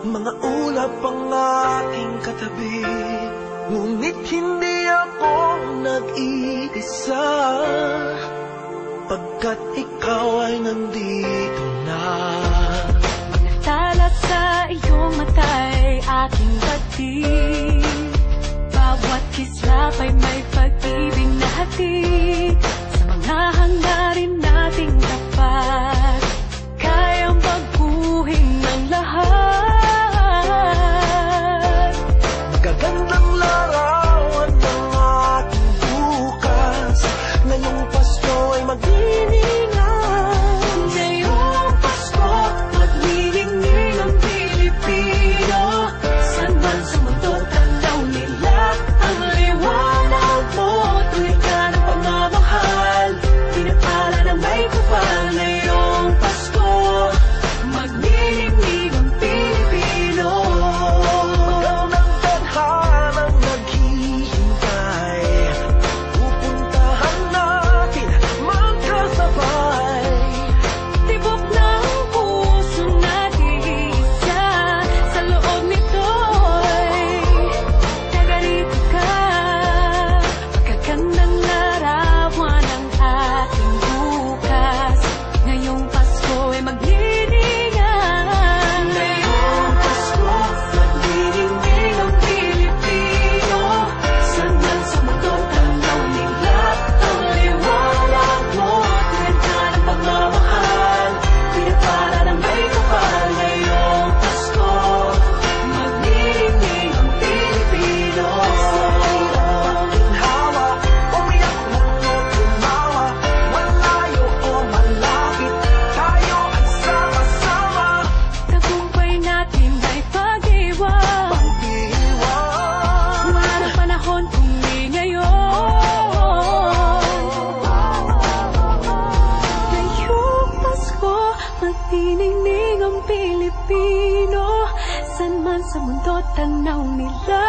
Mga ulap ang aking katabi, ngunit hindi ako nag-iisa, pagkat ikaw ay nandito na. Tala sa iyong mata'y aking batid, bawat kislap ay may pag-ibig na hatid. Sa mga hangarin nating tapat, kayang baguhin ng lahat. Magagandang larawan ng ating bukas, ngayong Pasko ay magdiningan. Ngayong Pasko, magniningning ang Pilipino. San man sa mundo, tanaw nila ang liwanag mo. Tuwid ka ng pagmamahal, pinapala ng may kapal. Ngayong Pasko, magniningning ang Pilipino. Magandang tadhanang naghihintay, pupuntahan natin magkasabay. Tibok ng puso natin isa, sa loob nito'y tagarito ka. Magagandang larawan ng ating bukas, ngayong Pasko ay magniningan. Ngayong Pasko, magniningning ang Pilipino. San man sa mundo, tanaw nila ang liwanag mo. Tuwid ka ng pagmamahal, pinapala ng may kapal. Ngayong Pasko, magniningning ang Pilipino. Ginhawa, umiyak man o tumawa, malayo o malapit, tayo ay sama-sama. Tagumpay natin ay pag-iwan, Pag-iwan, walang panahon kung di ngayon. Ngayong Pasko, magniningning ang Pilipino. San man sa mundo, tanaw nila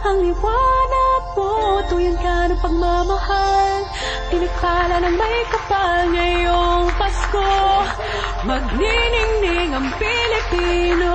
ang liwanag mo. Tuyan ka ng pagmamahal, pinagpala ng may kapal. Ngayong Pasko, magniningning ang Pilipino.